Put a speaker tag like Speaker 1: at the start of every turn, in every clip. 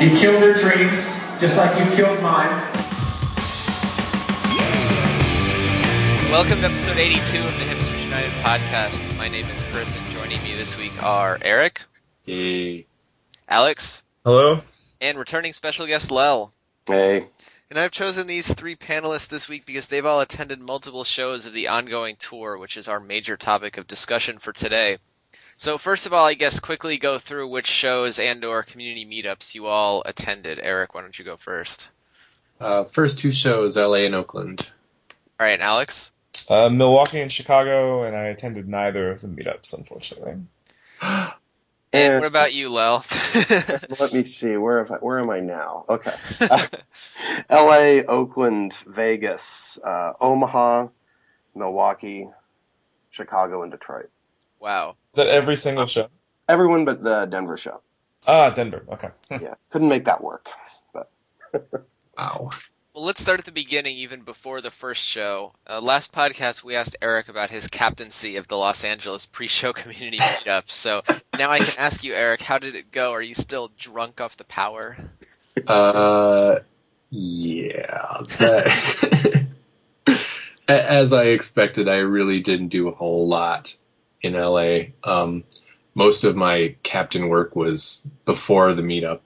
Speaker 1: You killed their dreams, just like you killed mine.
Speaker 2: Welcome to episode 82 of the Hipsters United podcast. My name is Chris, and joining me this week are Eric.
Speaker 3: Hey.
Speaker 2: Alex.
Speaker 4: Hello.
Speaker 2: And returning special guest Lel.
Speaker 3: Hey.
Speaker 2: And I've chosen these three panelists this week because they've all attended multiple shows of the ongoing tour, which is our major topic of discussion for today. So first of all, I guess quickly go through which shows and or community meetups you all attended. Eric, why don't you go first?
Speaker 3: First two shows, LA and Oakland.
Speaker 2: All right, and Alex?
Speaker 4: Milwaukee and Chicago, and I attended neither of the meetups, unfortunately.
Speaker 2: And what about you, Lel?
Speaker 5: Let me see. Where am I now? Okay. L.A., Oakland, Vegas, Omaha, Milwaukee, Chicago, and Detroit.
Speaker 2: Wow.
Speaker 4: Is that every single show?
Speaker 5: Everyone but the Denver show.
Speaker 4: Denver. Okay.
Speaker 5: Yeah, couldn't make that work. But
Speaker 3: Wow.
Speaker 2: Well, let's start at the beginning, even before the first show. Last podcast, we asked Eric about his captaincy of the Los Angeles pre-show community meetup. So now I can ask you, Eric, how did it go? Are you still drunk off the power?
Speaker 3: Yeah. As I expected, I really didn't do a whole lot in LA. Most of my captain work was before the meetup.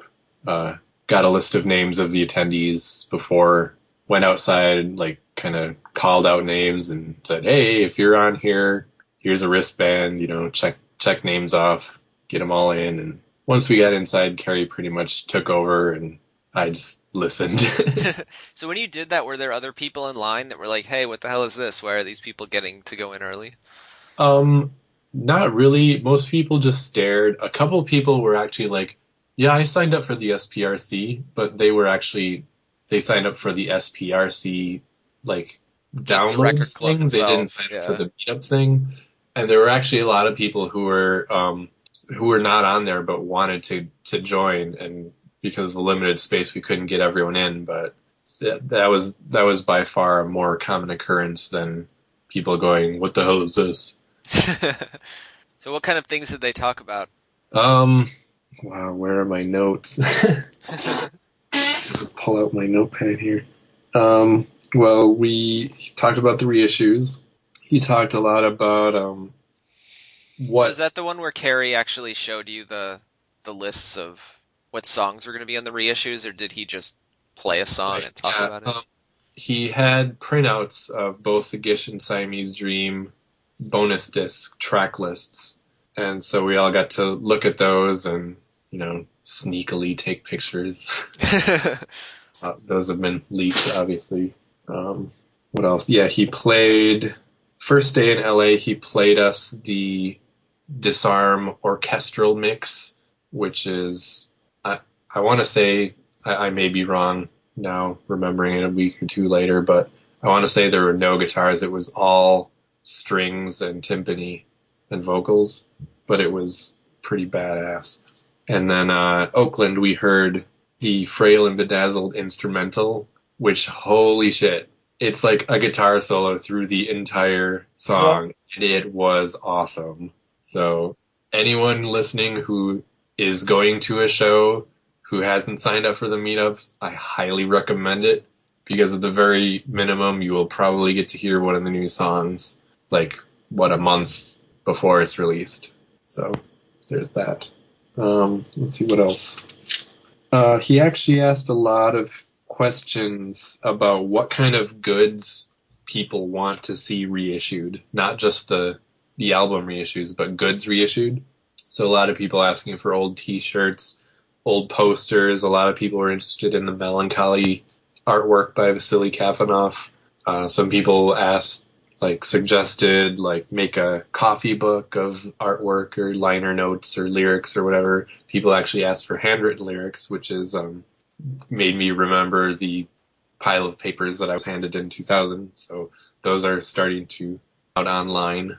Speaker 3: Got a list of names of the attendees before, went outside, kind of called out names and said, hey, if you're on here, here's a wristband, check names off, get them all in. And once we got inside, Carrie pretty much took over and I just listened.
Speaker 2: So when you did that, were there other people in line that were like, hey, what the hell is this? Why are these people getting to go in early?
Speaker 3: Not really. Most people just stared. A couple of people were actually like, yeah, I signed up for the SPRC, but they signed up for the SPRC, downloads thing. They didn't sign up for the meetup thing. And there were actually a lot of people who were not on there, but wanted to join. And because of a limited space, we couldn't get everyone in, but that was by far a more common occurrence than people going, what the hell is this?
Speaker 2: So what kind of things did they talk about?
Speaker 3: Wow, where are my notes? Pull out my notepad here. Well, we talked about the reissues. He talked a lot about what.
Speaker 2: So is that the one where Carrie actually showed you the lists of what songs were going to be on the reissues, or did he just play a song and talk about it?
Speaker 3: He had printouts of both the Gish and Siamese Dream bonus disc track lists. And so we all got to look at those and, sneakily take pictures. Those have been leaked, obviously. What else? Yeah, he played, first day in LA, he played us the Disarm orchestral mix, which is, I want to say, I may be wrong now, remembering it a week or two later, but I want to say there were no guitars. It was all strings and timpani and vocals, but it was pretty badass. And then Oakland, we heard the Frail and Bedazzled instrumental, which, holy shit, it's like a guitar solo through the entire song, and it was awesome. So anyone listening who is going to a show who hasn't signed up for the meetups, I highly recommend it, because at the very minimum, you will probably get to hear one of the new songs, a month before it's released. So there's that. Let's see what else. He actually asked a lot of questions about what kind of goods people want to see reissued, not just the album reissues, but goods reissued. So a lot of people asking for old t-shirts, old posters. A lot of people were interested in the Melancholy artwork by Vasily Kafanov. Some people suggested make a coffee book of artwork or liner notes or lyrics or whatever. People actually asked for handwritten lyrics, which is made me remember the pile of papers that I was handed in 2000. So those are starting to out online.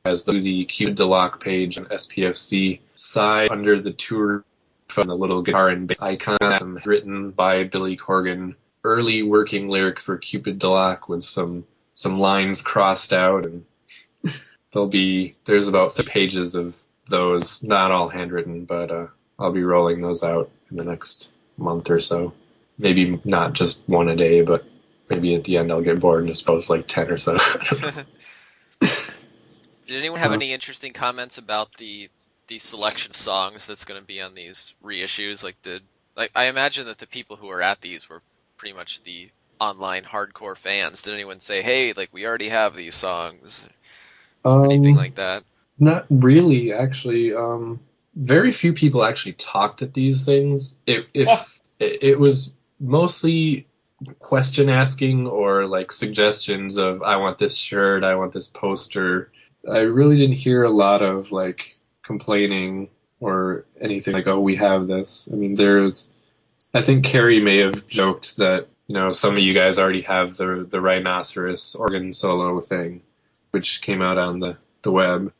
Speaker 3: As the Cupid Deloc page on SPFC side under the tour from the little guitar and bass icon written by Billy Corgan, early working lyrics for Cupid Deloc with some lines crossed out, and there's about 3 pages of those, not all handwritten, but I'll be rolling those out in the next month or so. Maybe not just one a day, but maybe at the end I'll get bored and just post like 10 or so.
Speaker 2: Did anyone have any interesting comments about the selection of songs that's going to be on these reissues? I imagine that the people who are at these were pretty much the online hardcore fans. Did anyone say, "Hey, like we already have these songs," or anything like that?
Speaker 3: Not really, actually. Very few people actually talked at these things. It was mostly question asking or like suggestions of, I want this shirt, I want this poster. I really didn't hear a lot of like complaining or anything like, oh, we have this. I mean, I think Carrie may have joked that, some of you guys already have the rhinoceros organ solo thing, which came out on the web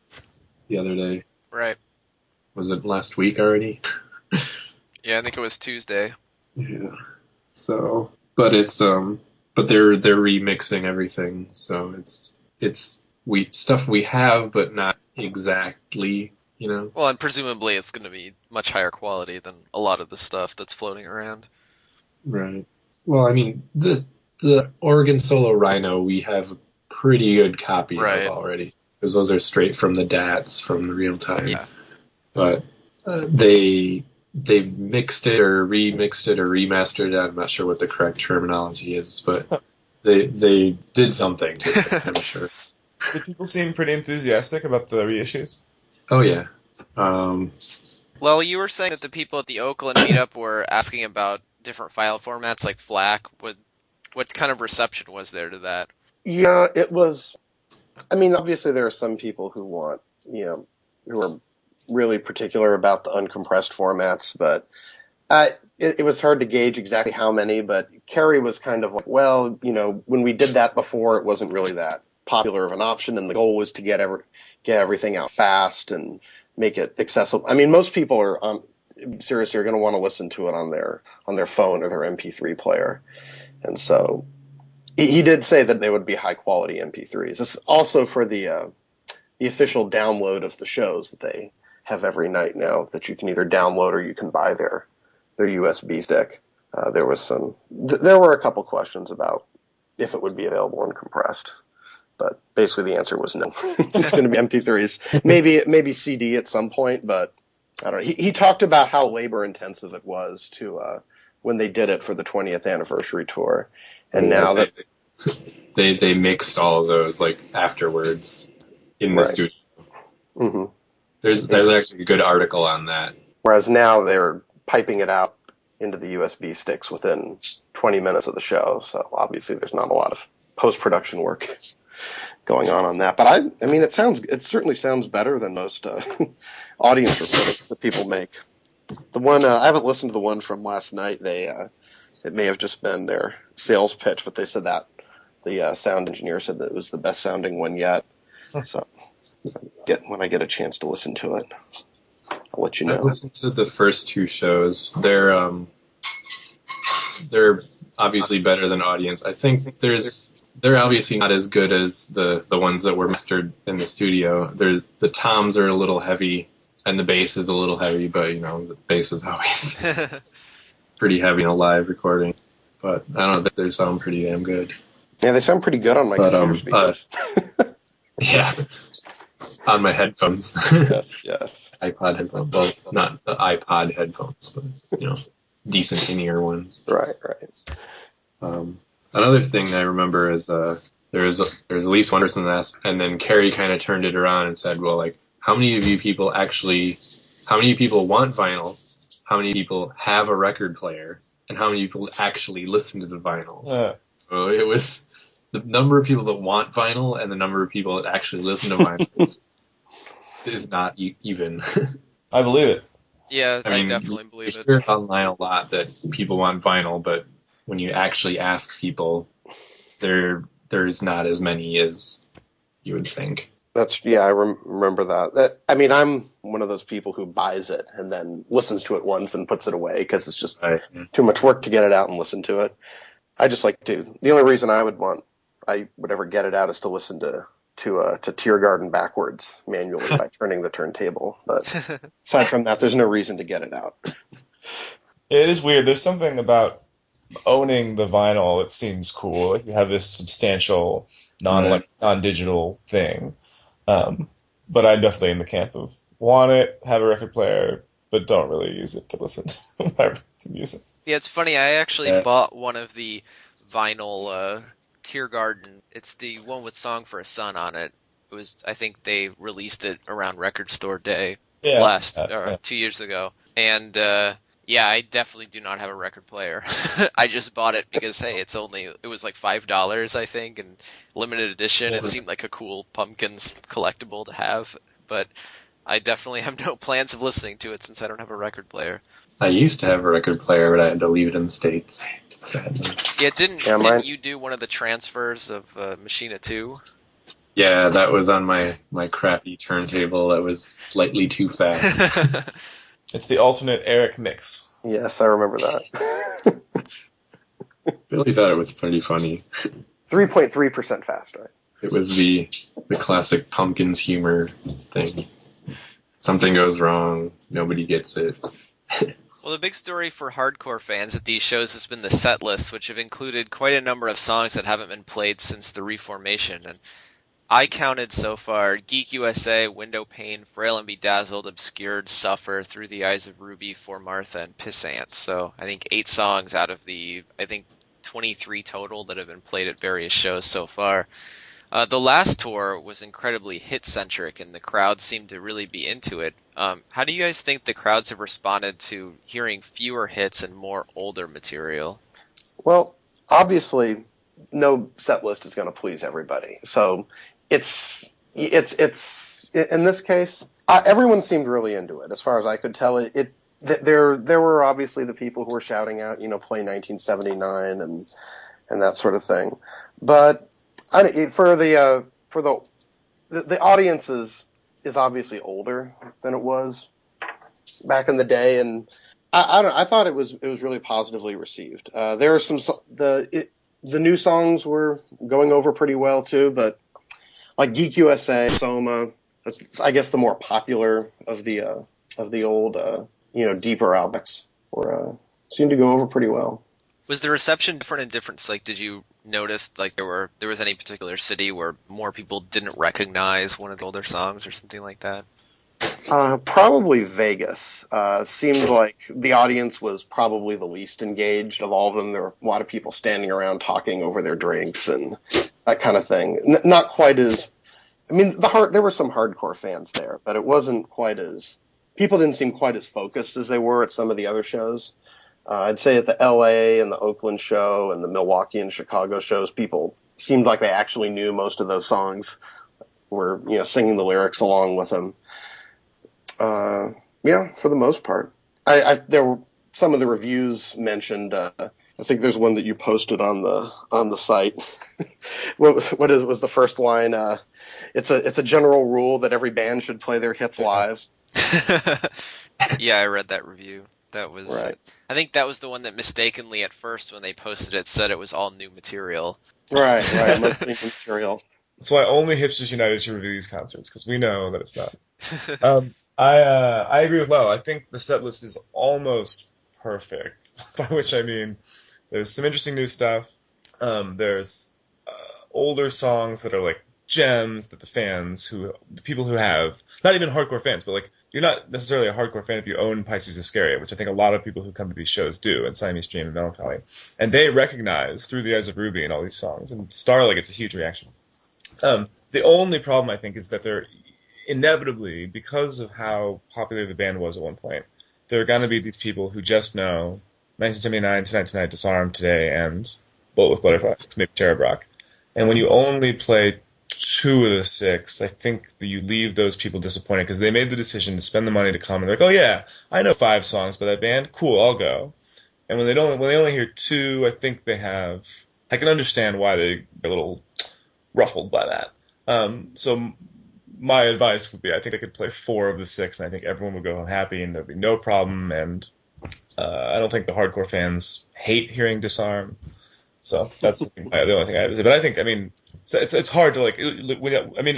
Speaker 3: the other day.
Speaker 2: Right.
Speaker 3: Was it last week already?
Speaker 2: Yeah, I think it was Tuesday.
Speaker 3: Yeah. So, but but they're remixing everything, so it's stuff we have, but not exactly,
Speaker 2: Well, and presumably it's going to be much higher quality than a lot of the stuff that's floating around.
Speaker 3: Right. Well, I mean, the Oregon Solo Rhino, we have a pretty good copy of already, because those are straight from the DATs from the real time.
Speaker 2: Yeah.
Speaker 3: But they mixed it or remixed it or remastered it. I'm not sure what the correct terminology is, but they did something to it, I'm sure.
Speaker 4: Did people seem pretty enthusiastic about the reissues?
Speaker 3: Oh, yeah.
Speaker 2: Well, you were saying that the people at the Oakland meetup were asking about different file formats like FLAC. What kind of reception was there to that?
Speaker 5: Yeah, it was. I mean, obviously there are some people who want, who are really particular about the uncompressed formats, but it was hard to gauge exactly how many. But Carrie was kind of like, well, when we did that before, it wasn't really that popular of an option, and the goal was to get everything out fast and make it accessible. I mean, most people are seriously are going to want to listen to it on their phone or their MP3 player, and so he did say that they would be high quality MP3s. This is also for the official download of the shows that they have every night now, that you can either download or you can buy their USB stick. There were a couple questions about if it would be available uncompressed, but basically the answer was no. It's going to be MP3s, maybe CD at some point, but I don't know. He talked about how labor intensive it was to when they did it for the 20th anniversary tour, and now that
Speaker 3: they mixed all of those like afterwards in the studio.
Speaker 5: Mm-hmm.
Speaker 3: There's actually a good article on that.
Speaker 5: Whereas now they're piping it out into the USB sticks within 20 minutes of the show. So obviously there's not a lot of post-production work going on that. But I mean, it certainly sounds better than most audience recordings that people make. The one I haven't listened to the one from last night. It may have just been their sales pitch, but they said that the sound engineer said that it was the best sounding one yet. So when I get a chance to listen to it, I'll let you know.
Speaker 3: I've listened to the first two shows. They're obviously better than audience. I think they're obviously not as good as the ones that were mastered in the studio. The toms are a little heavy and the bass is a little heavy, but the bass is always pretty heavy in a live recording. But I don't think they sound pretty damn good.
Speaker 5: Yeah, they sound pretty good on my computer speakers.
Speaker 3: Yeah. On my headphones.
Speaker 5: Yes.
Speaker 3: iPod headphones. Well, not the iPod headphones, but, decent in-ear ones.
Speaker 5: Right.
Speaker 3: Another thing I remember is there's at least one person that asked, and then Carrie kind of turned it around and said, well, like, how many people want vinyl? How many people have a record player? And how many people actually listen to the vinyl? So it was the number of people that want vinyl and the number of people that actually listen to vinyl is not even.
Speaker 4: I believe it.
Speaker 2: Yeah, I
Speaker 3: mean,
Speaker 2: definitely believe it.
Speaker 3: You hear online a lot that people want vinyl, but when you actually ask people, there's not as many as you would think.
Speaker 5: I remember that. I mean, I'm one of those people who buys it and then listens to it once and puts it away because it's just too much work to get it out and listen to it. I just like to. The only reason I would ever get it out is to listen to Tear Garden backwards manually by turning the turntable. But aside from that, there's no reason to get it out.
Speaker 4: It is weird. There's something about owning the vinyl that seems cool. Like you have this substantial non-digital thing. But I'm definitely in the camp of want it, have a record player, but don't really use it to listen to music.
Speaker 2: Yeah, it's funny. I actually bought one of the vinyl Tear Garden. It's the one with "Song for a Son" on it. I think they released it around Record Store Day 2 years ago. And I definitely do not have a record player. I just bought it because it was like $5, I think, and limited edition. It seemed like a cool Pumpkins collectible to have, but I definitely have no plans of listening to it since I don't have a record player.
Speaker 3: I used to have a record player, but I had to leave it in the States.
Speaker 2: Yeah, didn't you do one of the transfers of Machina 2?
Speaker 3: Yeah, that was on my crappy turntable that was slightly too fast.
Speaker 4: It's the alternate Eric mix.
Speaker 5: Yes, I remember that.
Speaker 3: Really thought it was pretty funny.
Speaker 5: 3.3% fast, right?
Speaker 3: It was the classic Pumpkins humor thing. Something goes wrong, nobody gets it.
Speaker 2: Well, the big story for hardcore fans at these shows has been the set lists, which have included quite a number of songs that haven't been played since the reformation. And I counted so far Geek USA, Window Pane, Frail and Bedazzled, Obscured, Suffer, Through the Eyes of Ruby, For Martha, and Pissant. So I think 8 songs out of the, 23 total that have been played at various shows so far. The last tour was incredibly hit-centric, and the crowd seemed to really be into it. How do you guys think the crowds have responded to hearing fewer hits and more older material?
Speaker 5: Well, obviously, no set list is going to please everybody. So it's in this case, everyone seemed really into it. As far as I could tell, there were obviously the people who were shouting out, play 1979 and that sort of thing. But for the audience is obviously older than it was back in the day, and I thought it was really positively received. There are the new songs were going over pretty well too, but like Geek USA, Soma, I guess the more popular of the old deeper albums seemed to go over pretty well.
Speaker 2: Was the reception different in different? Like, did you notice there was any particular city where more people didn't recognize one of the older songs or something like that?
Speaker 5: Probably Vegas. Seemed like the audience was probably the least engaged of all of them. There were a lot of people standing around talking over their drinks and that kind of thing. Not quite as. There were some hardcore fans there, but it wasn't quite as. People didn't seem quite as focused as they were at some of the other shows. I'd say at the LA and the Oakland show and the Milwaukee and Chicago shows, people seemed like they actually knew most of those songs, were singing the lyrics along with them. For the most part, there were some of the reviews mentioned. I think there's one that you posted on the site. was the first line? It's a general rule that every band should play their hits live.
Speaker 2: Yeah, I read that review. That was
Speaker 5: right.
Speaker 2: I think that was the one that mistakenly at first when they posted it said it was all new material.
Speaker 5: Right, mostly new material.
Speaker 4: That's why only Hipsters United should review these concerts, because we know that it's not. I agree with Lau. I think the set list is almost perfect, by which I mean there's some interesting new stuff. There's older songs that are like gems that the people who have, not even hardcore fans, but like you're not necessarily a hardcore fan if you own Pisces Iscariot, which I think a lot of people who come to these shows do, and Siamese Dream and Melancholy. And they recognize Through the Eyes of Ruby and all these songs, and Starlight gets a huge reaction. The only problem, I think, is that they're inevitably, because of how popular the band was at one point, there are going to be these people who just know 1979, Tonight Tonight, Disarm, Today, and Bullet with Butterflies, maybe Cherub Rock. And when you only play 2 of the 6, I think that you leave those people disappointed because they made the decision to spend the money to come, and they're like, oh yeah, I know 5 songs by that band, cool, I'll go. And when they only hear 2, I think I can understand why they get a little ruffled by that. So my advice would be, I think I could play 4 of the 6, and I think everyone would go home happy, and there'd be no problem. And I don't think the hardcore fans hate hearing Disarm. So that's the only thing I have to say. But I think, it's hard to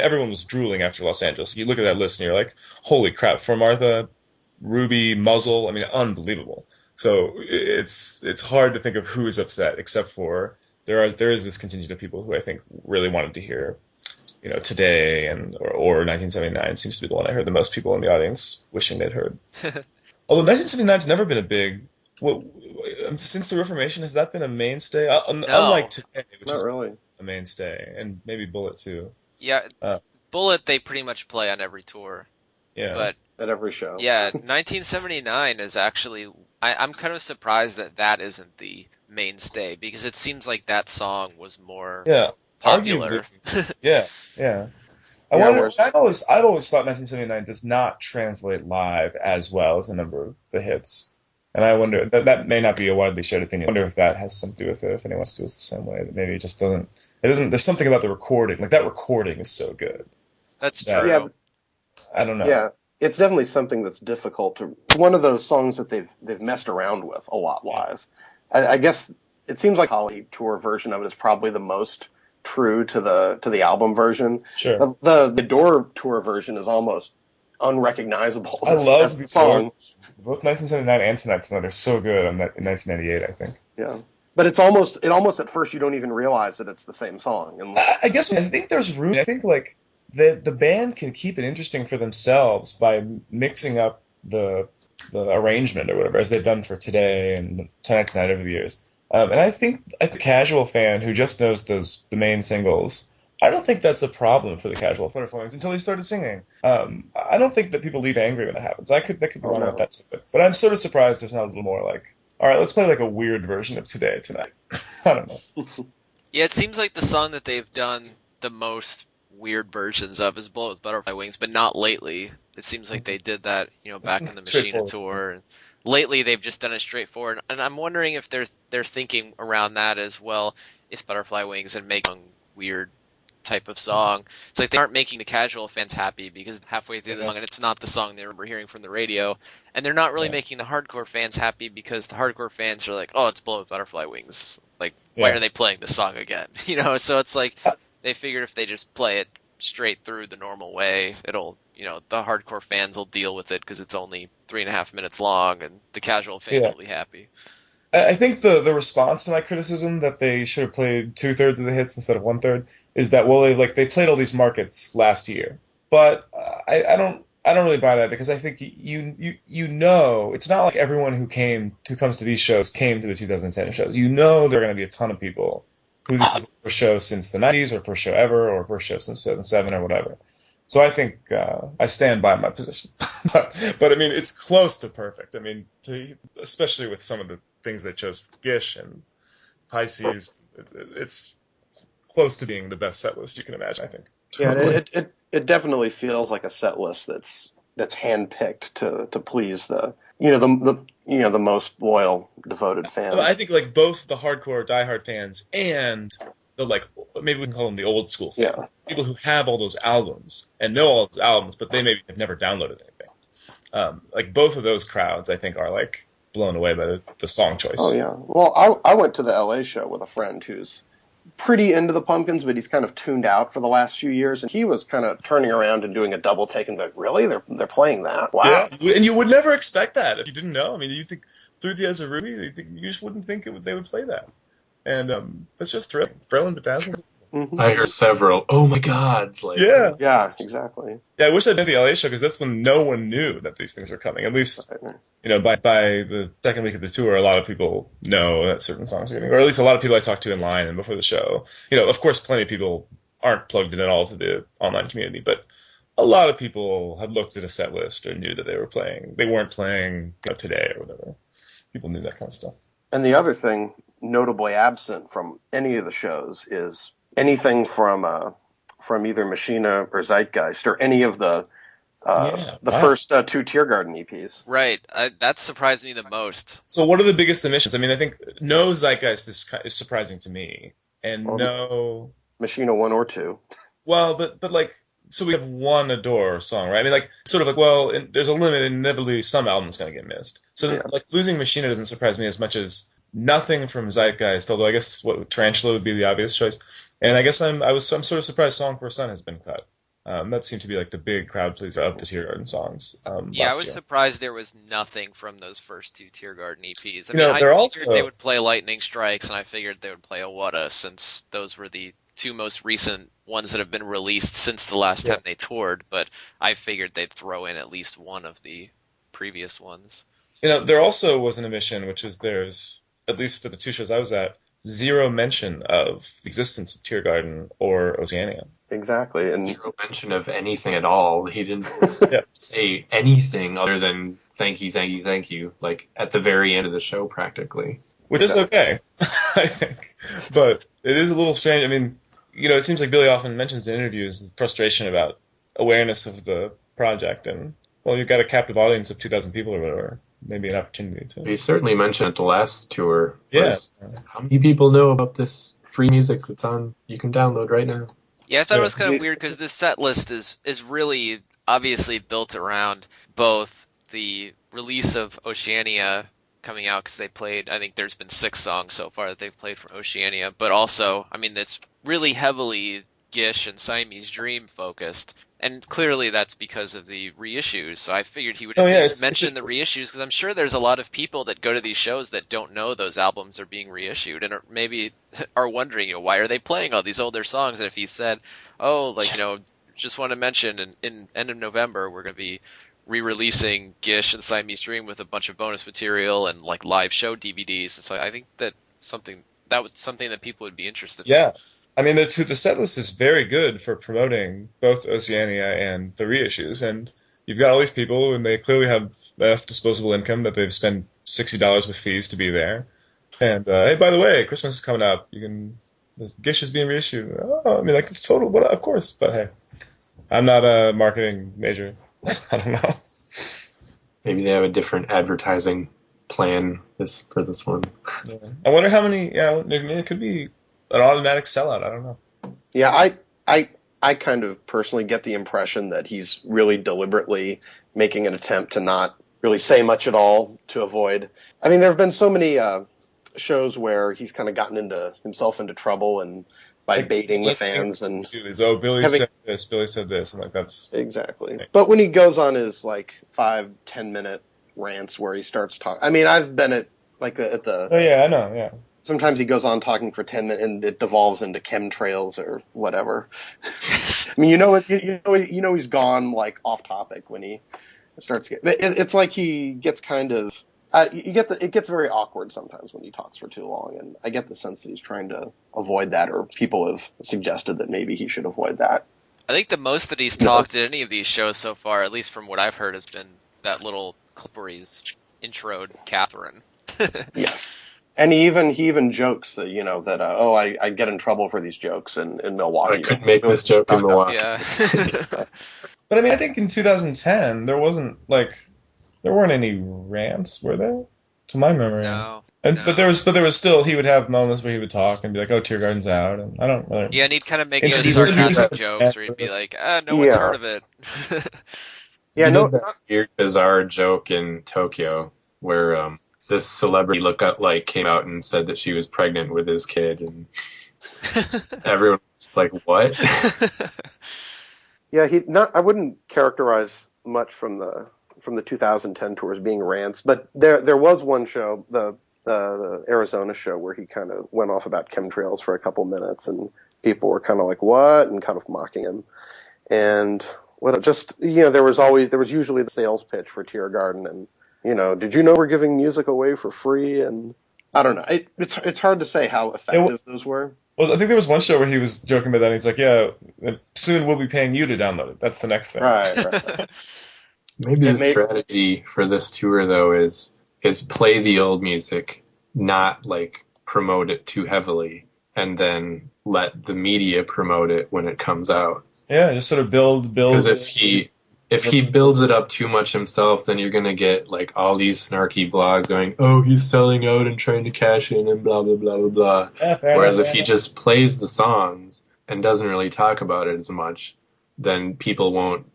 Speaker 4: everyone was drooling after Los Angeles. You look at that list and you're like, holy crap, For Martha, Ruby, Muzzle, unbelievable. So it's hard to think of who is upset, except for there is this contingent of people who I think really wanted to hear, Today or 1979 seems to be the one I heard the most people in the audience wishing they'd heard. Although 1979's never been a big. Since the Reformation, has that been a mainstay?
Speaker 2: No.
Speaker 4: Unlike Today, which
Speaker 5: Not
Speaker 4: is
Speaker 5: really.
Speaker 4: a mainstay, and maybe Bullet too.
Speaker 2: Yeah, Bullet they pretty much play on every tour.
Speaker 4: Yeah.
Speaker 2: But
Speaker 5: At every show.
Speaker 2: yeah, 1979 is actually I'm kind of surprised that isn't the mainstay because it seems like that song was more popular.
Speaker 4: Yeah. I
Speaker 5: Yeah,
Speaker 4: wonder. I've always thought 1979 does not translate live as well as a number of the hits. And I wonder, that may not be a widely shared opinion. I wonder if that has something to do with it, if anyone else feels the same way, that maybe it just doesn't, there's something about the recording, like that recording is so good.
Speaker 2: That's
Speaker 4: Yeah.
Speaker 2: true.
Speaker 5: Yeah.
Speaker 4: I don't know.
Speaker 5: Yeah, it's definitely something that's difficult to. One of those songs that they've messed around with a lot live. I guess it seems like Holly tour version of it is probably the most true to the album version.
Speaker 4: Sure.
Speaker 5: The Door tour version is almost unrecognizable.
Speaker 4: I love
Speaker 5: as
Speaker 4: the
Speaker 5: song.
Speaker 4: Both 1979 and Tonight's Night are so good in 1998, I think.
Speaker 5: Yeah, but it almost at first you don't even realize that it's the same song. And
Speaker 4: I think there's room. I think like the band can keep it interesting for themselves by mixing up the arrangement or whatever, as they've done for Today and Tonight's Night over the years. And I think the casual fan who just knows the main singles, I don't think that's a problem for the casual Butterflies until he started singing. I don't think that people leave angry when that happens. That could be wrong about that too. But I'm sort of surprised there's not a little more like, all right, let's play like a weird version of Today tonight. I don't know.
Speaker 2: Yeah, it seems like the song that they've done the most weird versions of is Bullet with Butterfly Wings, but not lately. It seems like they did that, back in the Machina tour. And lately, they've just done it straightforward. And I'm wondering if they're thinking around that as well. It's Butterfly Wings and make a weird type of song. It's like they aren't making the casual fans happy because halfway through the song and it's not the song they remember hearing from the radio, and they're not really making the hardcore fans happy because the hardcore fans are like, oh, it's Blow with Butterfly Wings. Like, why are they playing this song again? So it's like they figured if they just play it straight through the normal way, it'll, the hardcore fans will deal with it because it's only 3.5 minutes long, and the casual fans will be happy.
Speaker 4: I think the response to my criticism that they should have played 2/3 of the hits instead of 1/3 is that, well, they played all these markets last year, but I don't really buy that, because I think it's not like everyone who comes to these shows came to the 2010 shows. There are going to be a ton of people who this is their first show since the 90s, or first show ever, or first show since 2007 or whatever. So I think I stand by my position, but I mean it's close to perfect. I mean, especially with some of the things they chose for Gish and Pisces, it's close to being the best set list you can imagine, I think.
Speaker 5: Yeah, it definitely feels like a set list that's handpicked to please the most loyal, devoted fans.
Speaker 4: I think like both the hardcore diehard fans and the maybe we can call them the old school fans, people who have all those albums and know all those albums, but they maybe have never downloaded anything. Like both of those crowds, I think, are like blown away by the song choice.
Speaker 5: Oh yeah. Well, I went to the LA show with a friend who's pretty into the Pumpkins, but he's kind of tuned out for the last few years, and he was kind of turning around and doing a double take and like, really, they're playing that? Wow.
Speaker 4: Yeah, and you would never expect that if you didn't know. I mean, you think Through the Eyes of Ruby, you just wouldn't think they would play that, and that's just thrilling, bedazzling.
Speaker 3: Mm-hmm. I heard several. Oh my God!
Speaker 5: Yeah, exactly.
Speaker 4: Yeah, I wish I'd been at the LA show, because that's when no one knew that these things were coming. At least, by the second week of the tour, a lot of people know that certain songs are getting, or at least a lot of people I talked to in line and before the show. Of course, plenty of people aren't plugged in at all to the online community, but a lot of people had looked at a set list or knew that they were playing. They weren't playing Today or whatever. People knew that kind of stuff. And
Speaker 5: the other thing notably absent from any of the shows is anything from either Machina or Zeitgeist or any of the first two Tiergarten EPs.
Speaker 2: Right. That surprised me the most.
Speaker 4: So what are the biggest omissions? I mean, I think no Zeitgeist is surprising to me, and no
Speaker 5: Machina 1 or 2.
Speaker 4: Well, but like, so we have one Adore song, right? I mean, like, sort of like, well, there's a limit, and inevitably some album's going to get missed. So like losing Machina doesn't surprise me as much as nothing from Zeitgeist, although I guess Tarantula would be the obvious choice. And I guess I'm sort of surprised Song for a Son has been cut. That seemed to be like the big crowd pleaser of the Tiergarten songs.
Speaker 2: Yeah, I
Speaker 4: last
Speaker 2: was
Speaker 4: year.
Speaker 2: surprised there was nothing from those first 2 Tiergarten EPs. I
Speaker 4: You know,
Speaker 2: mean, I
Speaker 4: they're
Speaker 2: figured
Speaker 4: also-
Speaker 2: they would play Lightning Strikes, and I figured they would play Awada, since those were the 2 most recent ones that have been released since the last time they toured, but I figured they'd throw in at least one of the previous ones.
Speaker 4: You know, there also was an omission, which is there's, at least at the 2 shows I was at, zero mention of the existence of Tiergarten or Oceania.
Speaker 5: Exactly. And
Speaker 3: Zero mention of anything at all. He didn't
Speaker 4: Yeah.
Speaker 3: say anything other than thank you, thank you, thank you, like at the very end of the show practically.
Speaker 4: Which is okay, I think. But it is a little strange. I mean, you know, it seems like Billy often mentions in interviews the frustration about awareness of the project, and, well, you've got a captive audience of 2,000 people or whatever. Maybe an opportunity to...
Speaker 3: He certainly mentioned at the last tour.
Speaker 4: Yeah.
Speaker 3: was, how many people know about this free music that's on, you can download right now?
Speaker 2: Yeah, I thought
Speaker 4: Yeah.
Speaker 2: it was kind of weird because this set list is really obviously built around both the release of Oceania coming out, because they played, I think there's been 6 songs so far that they've played from Oceania, but also, I mean, it's really heavily Gish and Siamese Dream focused, and clearly that's because of the reissues, so I figured he would at least mention the reissues, because I'm sure there's a lot of people that go to these shows that don't know those albums are being reissued, and maybe are wondering, you know, why are they playing all these older songs, and if he said, oh, like, you know, just want to mention in end of November we're going to be re-releasing Gish and Siamese Dream with a bunch of bonus material and like live show DVDs, and so I think that was something that people would be interested in.
Speaker 4: Yeah. I mean, the set list is very good for promoting both Oceania and the reissues, and you've got all these people, and they clearly have enough disposable income that they've spent $60 with fees to be there. And, hey, by the way, Christmas is coming up. The Gish is being reissued. Oh, I mean, like, it's total, but of course, but hey, I'm not a marketing major. I don't know.
Speaker 3: Maybe they have a different advertising plan for this one.
Speaker 4: Yeah. I wonder how many, I mean, it could be an automatic sellout. I don't know.
Speaker 5: yeah, I kind of personally get the impression that he's really deliberately making an attempt to not really say much at all to avoid. I mean, there have been so many shows where he's kind of gotten himself into trouble and by
Speaker 4: Like,
Speaker 5: baiting the fans and
Speaker 4: Billy said this, and like that's
Speaker 5: exactly. But when he goes on his like 5-10 minute rants where he starts talking, I mean, I've been at the.
Speaker 4: Oh yeah, I know. Yeah.
Speaker 5: Sometimes he goes on talking for 10 minutes and it devolves into chemtrails or whatever. I mean, you know he's gone like off topic when he starts. It's like he gets kind of. It gets very awkward sometimes when he talks for too long, and I get the sense that he's trying to avoid that, or people have suggested that maybe he should avoid that.
Speaker 2: I think the most that he's talked at any of these shows so far, at least from what I've heard, has been that little clip where he's introed Catherine.
Speaker 5: Yes. And he even jokes that, you know, that, I get in trouble for these jokes in Milwaukee.
Speaker 3: I couldn't make this joke in Milwaukee.
Speaker 2: Yeah.
Speaker 4: But I mean, I think in 2010 there weren't any rants, were there? To my memory.
Speaker 2: No.
Speaker 4: But there was still, he would have moments where he would talk and be like, "Oh, Tiergarten's out," and I don't really.
Speaker 2: Yeah, and he'd kind of make
Speaker 4: It's
Speaker 2: those
Speaker 4: just-
Speaker 2: sarcastic jokes where he'd be like, no one's heard of it.
Speaker 5: Yeah,
Speaker 3: He
Speaker 5: no,
Speaker 3: did that weird, bizarre joke in Tokyo where this celebrity lookalike came out and said that she was pregnant with his kid, and everyone was just like, "What?"
Speaker 5: yeah, I wouldn't characterize much from the 2010 tour as being rants, but there was one show, the Arizona show, where he kind of went off about chemtrails for a couple minutes, and people were kind of like, "What?" and kind of mocking him. And there was usually the sales pitch for Tiergarten, and, you know, did you know we're giving music away for free? And I don't know. It's hard to say how effective those were.
Speaker 4: Well, I think there was one show where he was joking about that, and he's like, "Yeah, soon we'll be paying you to download it. That's the next thing."
Speaker 5: Right.
Speaker 3: Maybe the strategy for this tour, though, is play the old music, not like promote it too heavily, and then let the media promote it when it comes out.
Speaker 4: Yeah, just sort of build.
Speaker 3: Because if he builds it up too much himself, then you're gonna get like all these snarky vlogs going, "Oh, he's selling out and trying to cash in and blah blah blah blah blah."
Speaker 4: Yeah,
Speaker 3: Whereas if he just plays the songs and doesn't really talk about it as much, then people won't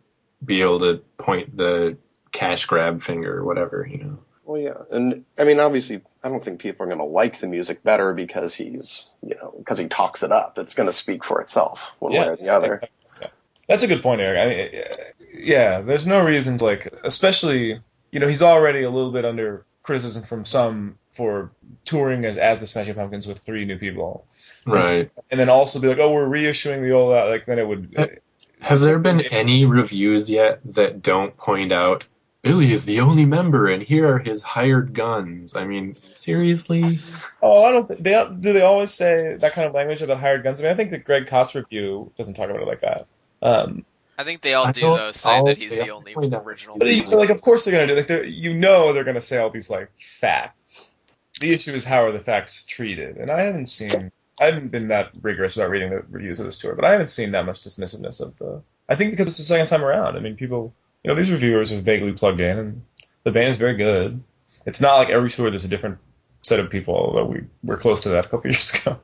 Speaker 3: be able to point the cash grab finger or whatever, you know.
Speaker 5: Well, yeah, and I mean, obviously, I don't think people are going to like the music better because because he talks it up. It's going to speak for itself one way or the other.
Speaker 4: That's a good point, Eric. I mean, yeah, there's no reason to, like, especially, he's already a little bit under criticism from some for touring as the Smashing Pumpkins with 3 new people.
Speaker 3: Right.
Speaker 4: And then also be like, oh, we're reissuing the old, like, then it would...
Speaker 3: Have there been any reviews yet that don't point out Billy is the only member, and here are his hired guns? I mean, seriously?
Speaker 4: Oh, I don't think do they always say that kind of language about hired guns? I mean, I think the Greg Kott's review doesn't talk about it like that.
Speaker 2: I think they all do, though, say that he's the only original.
Speaker 4: But like, of course they're gonna do. Like, they're gonna say all these like facts. The issue is how are the facts treated, and I haven't been that rigorous about reading the reviews of this tour, but I haven't seen that much dismissiveness of the. I think because it's the second time around. I mean, people, these reviewers are vaguely plugged in, and the band is very good. It's not like every tour there's a different set of people, although we were close to that a couple years ago.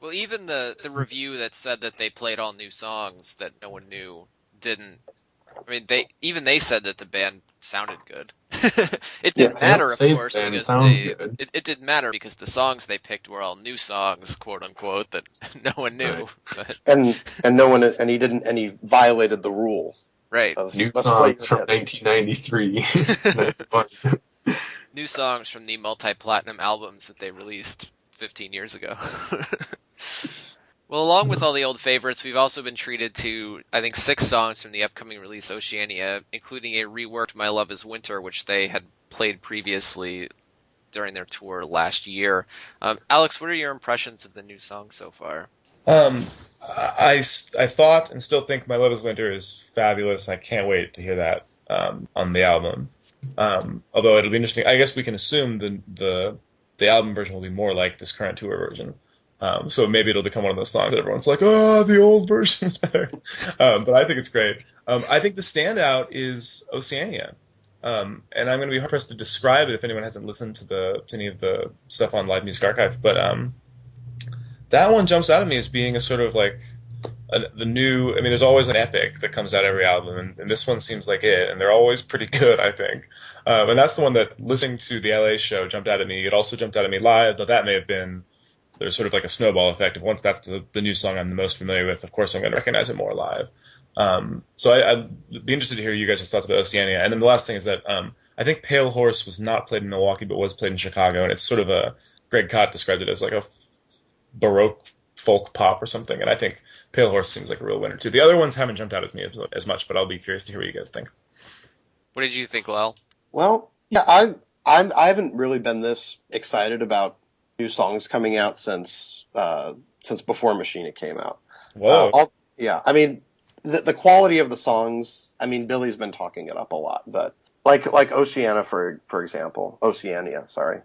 Speaker 2: Well, even the review that said that they played all new songs that no one knew didn't. I mean, they said that the band sounded good. It didn't matter, of course, because it didn't matter because the songs they picked were all new songs, quote unquote, that no one knew.
Speaker 5: Right. And he violated the rule.
Speaker 2: Right.
Speaker 3: New songs from 1993.
Speaker 2: New songs from the multi-platinum albums that they released 15 years ago. Well, along with all the old favorites, we've also been treated to, I think, 6 songs from the upcoming release Oceania, including a reworked My Love Is Winter, which they had played previously during their tour last year. Alex, what are your impressions of the new song so far?
Speaker 4: I thought and still think My Love Is Winter is fabulous. I can't wait to hear that on the album. Although it'll be interesting. I guess we can assume the album version will be more like this current tour version. So maybe it'll become one of those songs that everyone's like, oh, the old version is better. But I think it's great. I think the standout is Oceania. And I'm going to be hard-pressed to describe it if anyone hasn't listened to any of the stuff on Live Music Archive. But that one jumps out at me as being a sort of like the new... I mean, there's always an epic that comes out every album, and this one seems like it. And they're always pretty good, I think. And that's the one that, listening to the LA show, jumped out at me. It also jumped out at me live, though that may have been... There's sort of like a snowball effect. Once that's the new song I'm the most familiar with, of course I'm going to recognize it more live. So I'd be interested to hear you guys' thoughts about Oceania. And then the last thing is that I think Pale Horse was not played in Milwaukee, but was played in Chicago. And it's sort of Greg Kott described it as like a Baroque folk pop or something. And I think Pale Horse seems like a real winner too. The other ones haven't jumped out at me as much, but I'll be curious to hear what you guys think.
Speaker 2: What did you think, Lyle?
Speaker 5: Well, yeah, I haven't really been this excited about new songs coming out since before Machina came out.
Speaker 4: Whoa.
Speaker 5: Yeah, I mean, the quality of the songs, I mean, Billy's been talking it up a lot, but like Oceania, for example, Oceania, sorry.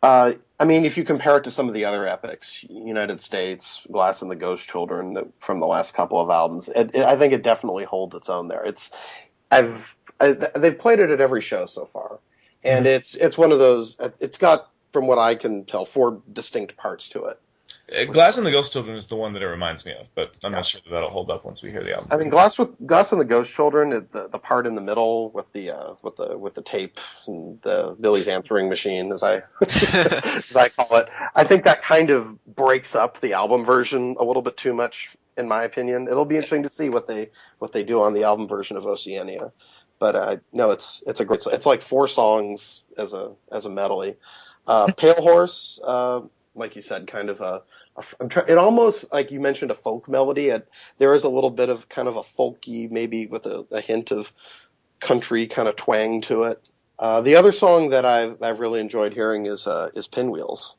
Speaker 5: I mean, if you compare it to some of the other epics, United States, Glass and the Ghost Children from the last couple of albums, I think it definitely holds its own there. They've played it at every show so far, and it's one of those. It's got, from what I can tell, 4 distinct parts to it.
Speaker 4: Glass and the Ghost Children is the one that it reminds me of, but I'm not sure that'll hold up once we hear the album.
Speaker 5: I mean, Glass and the Ghost Children, the part in the middle with the tape and the Billy's answering machine, as I call it, I think that kind of breaks up the album version a little bit too much, in my opinion. It'll be interesting to see what they do on the album version of Oceania. But no, it's like 4 songs as a medley. Pale Horse, like you said, kind of it almost, like you mentioned, a folk melody. There is a little bit of kind of a folky, maybe with a hint of country kind of twang to it. The other song that I've really enjoyed hearing is Pinwheels,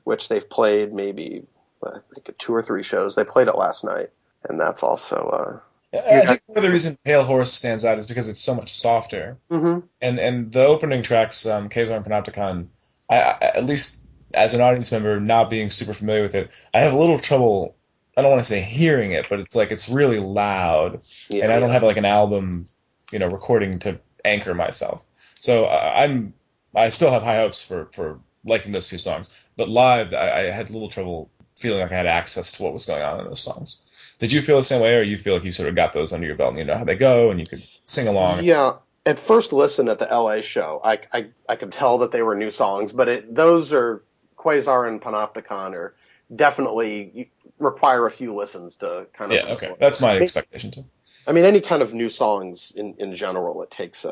Speaker 5: which they've played maybe, I think, 2 or 3 shows. They played it last night, and that's also...
Speaker 4: I think part of the reason Pale Horse stands out is because it's so much softer.
Speaker 5: Mm-hmm.
Speaker 4: And the opening tracks, Kazar and Panopticon, I, at least as an audience member, not being super familiar with it, I have a little trouble, I don't want to say hearing it, but it's really loud, and I don't have like an album, recording to anchor myself. So I still have high hopes for liking those 2 songs, but live I had a little trouble feeling like I had access to what was going on in those songs. Did you feel the same way, or you feel like you sort of got those under your belt and you know how they go and you could sing along?
Speaker 5: Yeah. At first listen at the LA show, I could tell that they were new songs, but those are Quasar and Panopticon are definitely require a few listens to kind of.
Speaker 4: Yeah, okay, that's my expectation too.
Speaker 5: I mean, any kind of new songs in general, it takes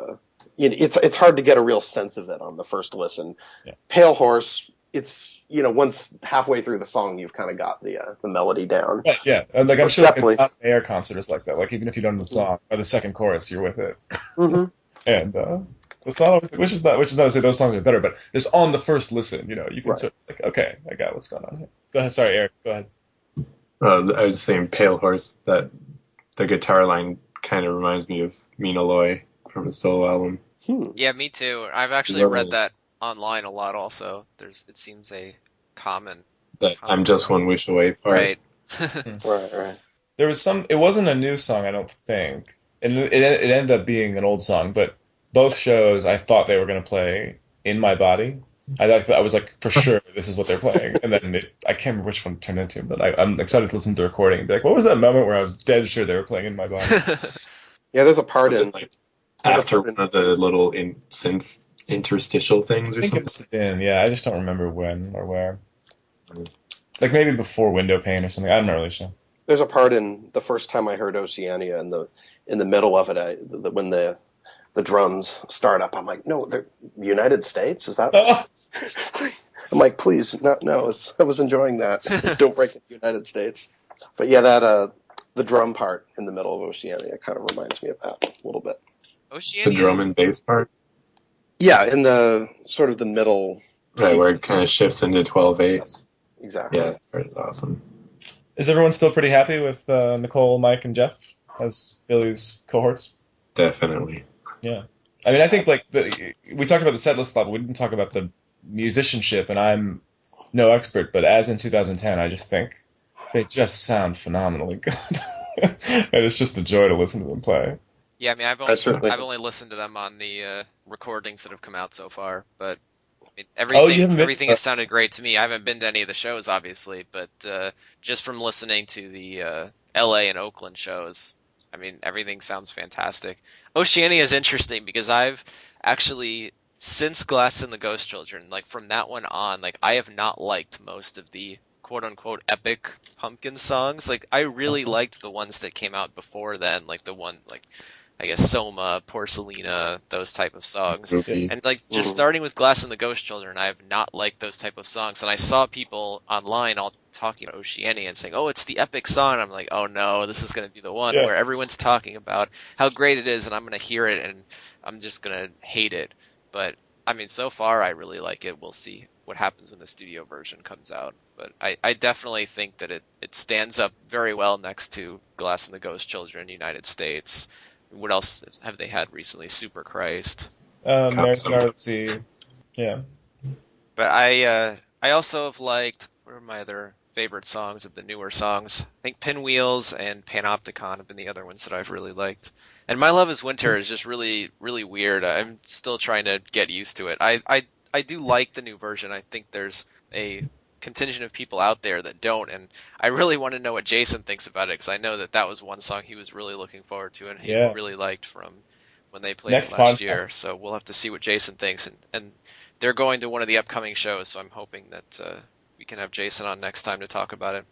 Speaker 5: it's hard to get a real sense of it on the first listen.
Speaker 4: Yeah.
Speaker 5: Pale Horse, it's once halfway through the song, you've kind of got the melody down.
Speaker 4: Yeah, and like
Speaker 5: So
Speaker 4: I'm sure
Speaker 5: definitely.
Speaker 4: like, an air concert is like that. Like even if you don't know the song or the second chorus, you're with it.
Speaker 5: Mm-hmm.
Speaker 4: And it's not always, which is not to say those songs are better, but just on the first listen, you can
Speaker 5: Right.
Speaker 4: sort of like, okay, I got what's going on here. Go ahead, sorry, Eric, go ahead.
Speaker 3: I was saying Pale Horse, that the guitar line kind of reminds me of Mina Loy from a solo album.
Speaker 2: Yeah, me too. I've actually read that online a lot also. It seems a common.
Speaker 3: That I'm just one wish away part.
Speaker 2: Right.
Speaker 5: Right.
Speaker 4: There was it wasn't a new song, I don't think. It ended up being an old song, but both shows I thought they were going to play In My Body. I was like, for sure, this is what they're playing. And then I can't remember which one it turned into, but I'm excited to listen to the recording and be like, what was that moment where I was dead sure they were playing In My Body?
Speaker 5: Yeah, there's a part
Speaker 3: Was
Speaker 5: in
Speaker 3: it like after one of the little synth interstitial things or
Speaker 4: I think it
Speaker 3: something?
Speaker 4: must have been, yeah, I just don't remember when or where. Like maybe before Window Pane or something, I'm not really sure.
Speaker 5: There's a part in the first time I heard Oceania in the middle of it, when the drums start up, I'm like, no, they're United States? Is that?
Speaker 4: Oh!
Speaker 5: I'm like, please, no. I was enjoying that. Don't break it, United States. But yeah, that the drum part in the middle of Oceania kind of reminds me of that a little bit.
Speaker 2: Oceania.
Speaker 3: The drum and bass part?
Speaker 5: Yeah, in the sort of the middle.
Speaker 3: Right, where it kind of shifts into 12/8.
Speaker 5: Yes, exactly.
Speaker 3: Yeah, that part is awesome.
Speaker 4: Is everyone still pretty happy with Nicole, Mike, and Jeff as Billy's cohorts?
Speaker 3: Definitely.
Speaker 4: Yeah. I mean, I think we talked about the set list stuff. We didn't talk about the musicianship, and I'm no expert, but as in 2010, I just think they just sound phenomenally good. And it's just a joy to listen to them play.
Speaker 2: Yeah, I mean, I've only listened to them on the recordings that have come out so far, but I mean, everything has sounded great to me. I haven't been to any of the shows, obviously, but just from listening to the LA and Oakland shows, I mean, everything sounds fantastic. Oceania is interesting because I've actually, since Glass and the Ghost Children, like from that one on, like I have not liked most of the quote-unquote epic Pumpkin songs. Like I really liked the ones that came out before then, like the one, like I guess Soma, Porcelina, those type of songs.
Speaker 3: Okay.
Speaker 2: And like just starting with Glass and the Ghost Children, I have not liked those type of songs. And I saw people online all talking about Oceania and saying, "Oh, it's the epic song." And I'm like, "Oh no, this is going to be the one where everyone's talking about how great it is, and I'm going to hear it and I'm just going to hate it." But I mean, so far I really like it. We'll see what happens when the studio version comes out. But I definitely think that it stands up very well next to Glass and the Ghost Children, United States. What else have they had recently? Super Christ.
Speaker 4: Let's see. Yeah.
Speaker 2: But I also have liked, what are my other favorite songs of the newer songs? I think Pinwheels and Panopticon have been the other ones that I've really liked. And My Love is Winter is just really, really weird. I'm still trying to get used to it. I do like the new version. I think there's a contingent of people out there that don't, and I really want to know what Jason thinks about it, because I know that was one song he was really looking forward to and he really liked from when they played it last year. So we'll have to see what Jason thinks, and they're going to one of the upcoming shows, so I'm hoping that we can have Jason on next time to talk about it.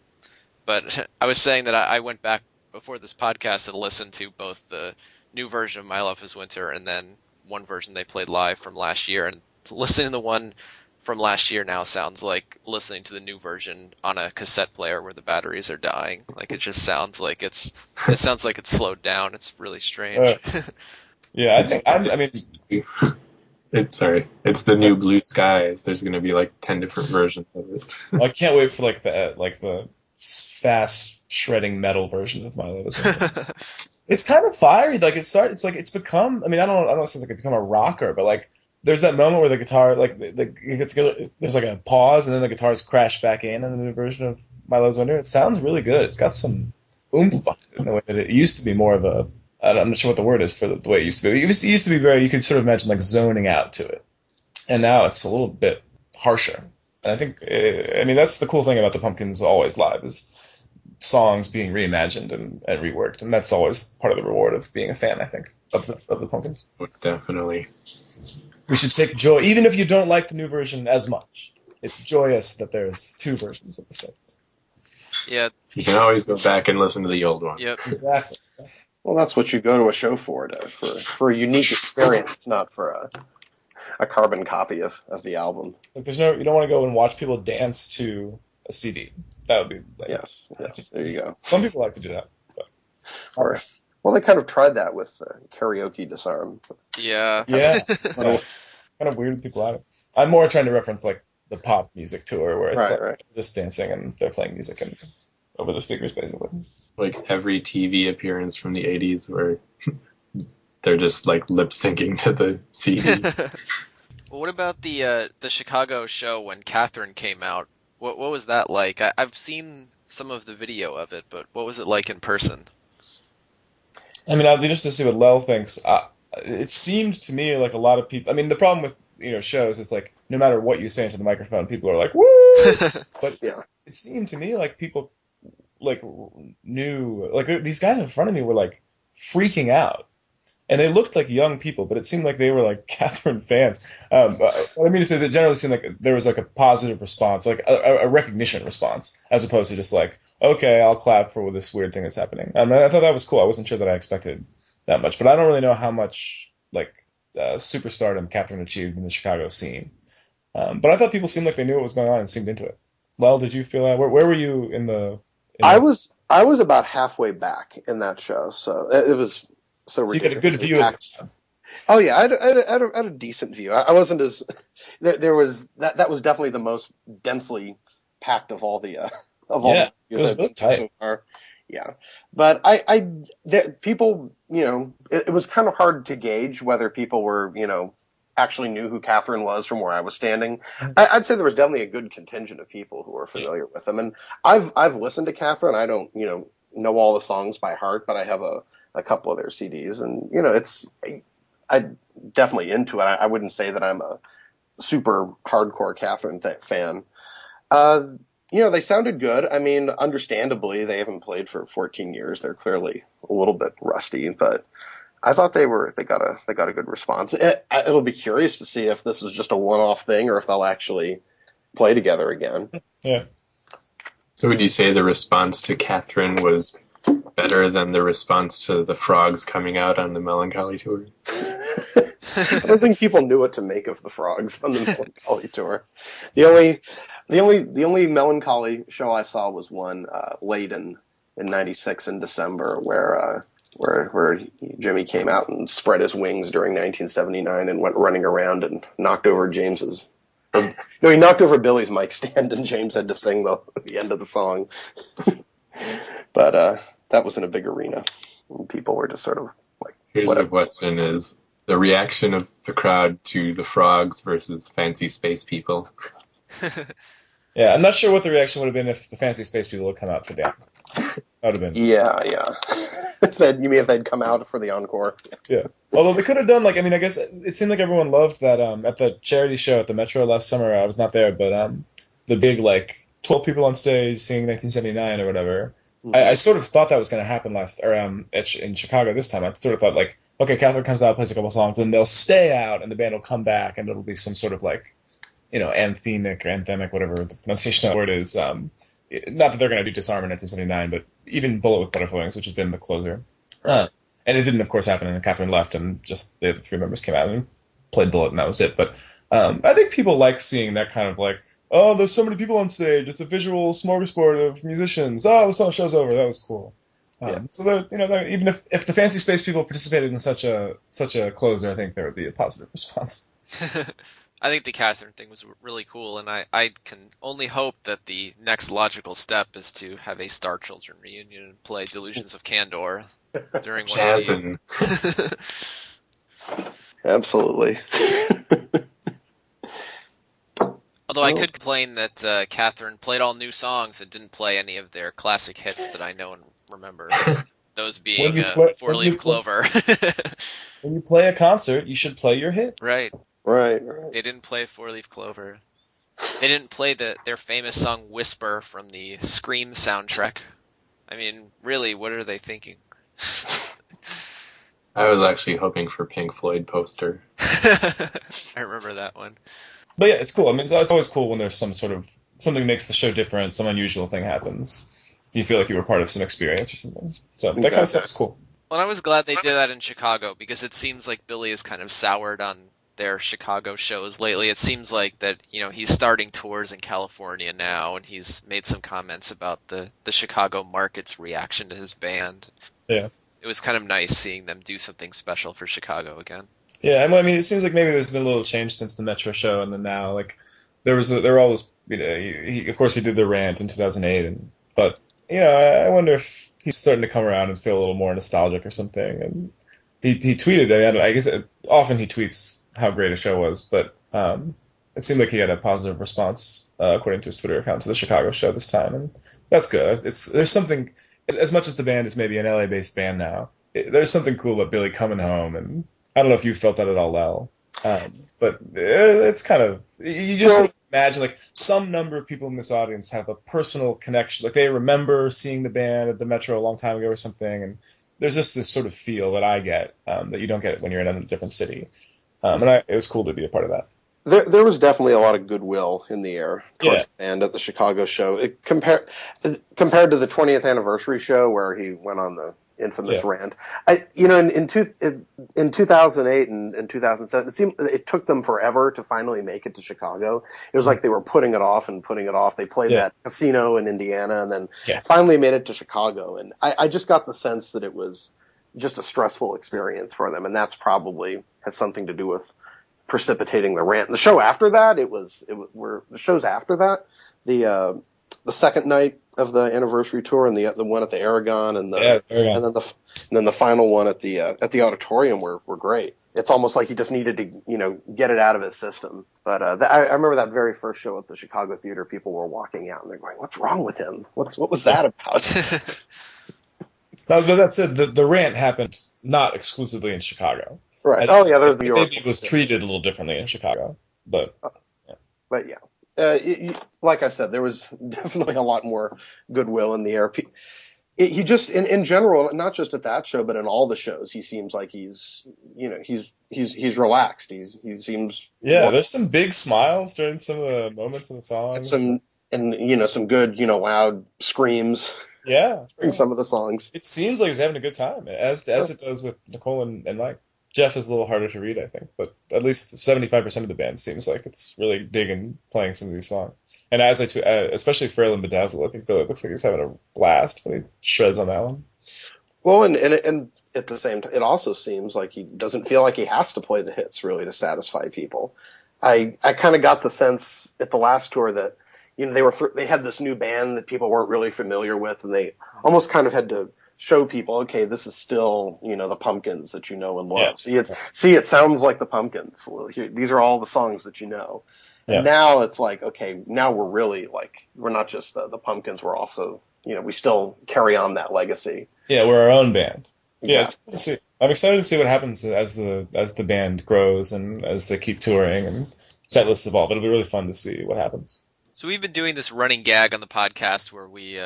Speaker 2: But I was saying that I went back before this podcast and listened to both the new version of My Love is Winter and then one version they played live from last year, and listening to the one from last year now sounds like listening to the new version on a cassette player where the batteries are dying. Like it just sounds like it sounds like it's slowed down. It's really strange.
Speaker 4: Yeah, I mean,
Speaker 3: it's the new Blue Skies. There's going to be like 10 different versions of it.
Speaker 4: I can't wait for the fast shredding metal version of My Love is Winter. It's kind of fiery. Like it's become. I mean, I don't know if it's become a rocker, but like. There's that moment where the guitar, like, there's like a pause, and then the guitars crash back in the new version of My Love's Winter. It sounds really good. It's got some oomph behind it in the way that it used to be more of a, I'm not sure what the word is for the way it used to be. It used to be very, you could sort of imagine like zoning out to it. And now it's a little bit harsher. And I think, I mean, that's the cool thing about the Pumpkins Always Live is songs being reimagined and reworked. And that's always part of the reward of being a fan, I think, of the Pumpkins.
Speaker 3: Definitely.
Speaker 4: We should take joy, even if you don't like the new version as much. It's joyous that there's two versions of the six.
Speaker 2: Yeah.
Speaker 3: You can always go back and listen to the old one.
Speaker 2: Yep.
Speaker 4: Exactly.
Speaker 5: Well, that's what you go to a show for a unique experience, not for a carbon copy of the album.
Speaker 4: Like you don't want to go and watch people dance to a CD. That would be lame.
Speaker 5: Yes, there you go.
Speaker 4: Some people like to do that. But.
Speaker 5: Or, well, they kind of tried that with Karaoke Disarm.
Speaker 2: Yeah.
Speaker 4: Yeah. kind of weird people out. I'm more trying to reference like the pop music tour where it's
Speaker 5: right.
Speaker 4: just dancing and they're playing music and over the speakers basically.
Speaker 3: Like every TV appearance from the 80s where they're just like lip syncing to the CD.
Speaker 2: Well, what about the Chicago show when Catherine came out? What was that like? I've seen some of the video of it, but what was it like in person?
Speaker 4: I mean, I'd be interested to see what Lel thinks. It seemed to me like a lot of people. I mean, the problem with shows, it's like no matter what you say into the microphone, people are like woo. But
Speaker 5: Yeah.
Speaker 4: It seemed to me like people like knew like these guys in front of me were like freaking out, and they looked like young people, but it seemed like they were like Catherine fans. I mean to say that generally seemed like there was like a positive response, like a recognition response, as opposed to just like, okay, I'll clap for this weird thing that's happening. And I thought that was cool. I wasn't sure that I expected that much, but I don't really know how much like superstardom Catherine achieved in the Chicago scene. But I thought people seemed like they knew what was going on and seemed into it. Well, did you feel that? Where were you in the? I
Speaker 5: was about halfway back in that show, so it was so
Speaker 4: you got a good view of it.
Speaker 5: Oh yeah, I had a decent view. I wasn't as there was that was definitely the most densely packed of all the
Speaker 4: it was really tight.
Speaker 5: So far. Yeah, but people, it was kind of hard to gauge whether people were, actually knew who Catherine was from where I was standing. I'd say there was definitely a good contingent of people who were familiar with them. And I've listened to Catherine. I don't, know all the songs by heart, but I have a couple of their CDs, and I'm definitely into it. I wouldn't say that I'm a super hardcore Catherine fan. They sounded good. I mean, understandably, they haven't played for 14 years. They're clearly a little bit rusty, but I thought they got a good response. It'll be curious to see if this is just a one-off thing or if they'll actually play together again.
Speaker 4: Yeah.
Speaker 3: So would you say the response to Catherine was better than the response to the Frogs coming out on the Melancholy tour?
Speaker 5: I don't think people knew what to make of the Frogs on the Melancholy tour. The only Melancholy show I saw was one late in '96 in December, where Jimmy came out and spread his wings during 1979 and went running around and knocked over James's. He knocked over Billy's mic stand, and James had to sing the end of the song. But that was in a big arena, and people were just sort of like.
Speaker 3: Here's
Speaker 5: whatever.
Speaker 3: the question: is the reaction of the crowd to the Frogs versus Fancy Space People?
Speaker 4: Yeah, I'm not sure what the reaction would have been if the Fancy Space People had come out for the encore. That would have been.
Speaker 5: Yeah. You mean if they'd come out for the encore?
Speaker 4: Yeah. Although they could have done I guess it seemed like everyone loved that at the charity show at the Metro last summer. I was not there, but the big 12 people on stage singing 1979 or whatever. Mm-hmm. I sort of thought that was going to happen in Chicago this time. I sort of thought okay, Catherine comes out, plays a couple songs, and they'll stay out, and the band will come back, and it'll be some sort of anthemic, whatever the pronunciation of the word is. Not that they're going to do Disarm in 1979, but even Bullet with Butterfly Wings, which has been the closer. And it didn't, of course, happen, and Catherine left, and just the other three members came out and played Bullet, and that was it. But I think people like seeing that kind of there's so many people on stage. It's a visual smorgasbord of musicians. Oh, the song show's over. That was cool. So even if the Fancy Space People participated in such a closer, I think there would be a positive response.
Speaker 2: I think the Catherine thing was really cool, and I can only hope that the next logical step is to have a Starchildren reunion and play Delusions of Candor during one of the...
Speaker 5: Absolutely.
Speaker 2: Although I could complain that Catherine played all new songs and didn't play any of their classic hits that I know and remember. Those being Four Leaf Clover.
Speaker 4: When you play a concert, you should play your hits.
Speaker 2: Right.
Speaker 5: Right.
Speaker 2: They didn't play Four Leaf Clover. They didn't play their famous song Whisper from the Scream soundtrack. I mean, really, what are they thinking?
Speaker 3: I was actually hoping for Pink Floyd Poster.
Speaker 2: I remember that one.
Speaker 4: But yeah, it's cool. I mean, it's always cool when there's some sort of something makes the show different, some unusual thing happens. you feel like you were part of some experience or something. So that
Speaker 5: Exactly.
Speaker 4: kind of stuff is cool.
Speaker 2: Well, I was glad they did that in Chicago because it seems like Billy is kind of soured on their Chicago shows lately. It seems like that, he's starting tours in California now, and he's made some comments about the Chicago market's reaction to his band.
Speaker 4: Yeah.
Speaker 2: It was kind of nice seeing them do something special for Chicago again.
Speaker 4: Yeah, I mean, it seems like maybe there's been a little change since the Metro show, and then now, like, there were all those, of course he did the rant in 2008, but I wonder if he's starting to come around and feel a little more nostalgic or something. And he tweeted, I guess often he tweets how great a show was, but it seemed like he had a positive response, according to his Twitter account, to the Chicago show this time, and that's good. There's something, as much as the band is maybe an LA-based band now, there's something cool about Billy coming home, and I don't know if you felt that at all, Lel, but it's kind of, you just imagine, like, some number of people in this audience have a personal connection, like they remember seeing the band at the Metro a long time ago or something, and there's just this sort of feel that I get that you don't get when you're in a different city, and it was cool to be a part of that.
Speaker 5: There was definitely a lot of goodwill in the air towards the band at the Chicago show. Compared to the 20th anniversary show where he went on the infamous rant. In 2008 and 2007, it seemed it took them forever to finally make it to Chicago. It was like they were putting it off and putting it off. They played that casino in Indiana and then finally made it to Chicago. And I just got the sense that it was just a stressful experience for them, and that's probably has something to do with precipitating the rant. The show after that, the shows after that, the second night of the anniversary tour and the one at the Aragon and then the final one at the auditorium were great. It's almost like he just needed to get it out of his system. But I remember that very first show at the Chicago Theater, people were walking out and they're going, "What's wrong with him? What was that about?"
Speaker 4: But that said, the rant happened not exclusively in Chicago.
Speaker 5: Right.
Speaker 4: Maybe
Speaker 5: York.
Speaker 4: it was treated a little differently in Chicago, but
Speaker 5: like I said, there was definitely a lot more goodwill in the air. He just, in general, not just at that show, but in all the shows, he seems like he's relaxed. He seems
Speaker 4: there's some big smiles during some of the moments in the song,
Speaker 5: some good loud screams.
Speaker 4: Yeah,
Speaker 5: during some of the songs.
Speaker 4: It seems like he's having a good time, as it does with Nicole and Mike. Jeff is a little harder to read, I think, but at least 75% of the band seems like it's really digging playing some of these songs. And especially Frail and Bedazzled, I think Billy looks like he's having a blast when he shreds on that one.
Speaker 5: Well, and at the same time, it also seems like he doesn't feel like he has to play the hits really to satisfy people. I kind of got the sense at the last tour that they had this new band that people weren't really familiar with, and they almost kind of had to show people, okay, this is still, the Pumpkins that you know and love. Yeah. It sounds like the Pumpkins. Well, these are all the songs that you know. Yeah. And now it's like, okay, now we're really like, we're not just the Pumpkins, we're also, we still carry on that legacy.
Speaker 4: Yeah, we're our own band.
Speaker 5: Exactly.
Speaker 4: Yeah, it's cool to see. I'm excited to see what happens as the band grows and as they keep touring and setlists evolve. It'll be really fun to see what happens.
Speaker 2: So we've been doing this running gag on the podcast where we,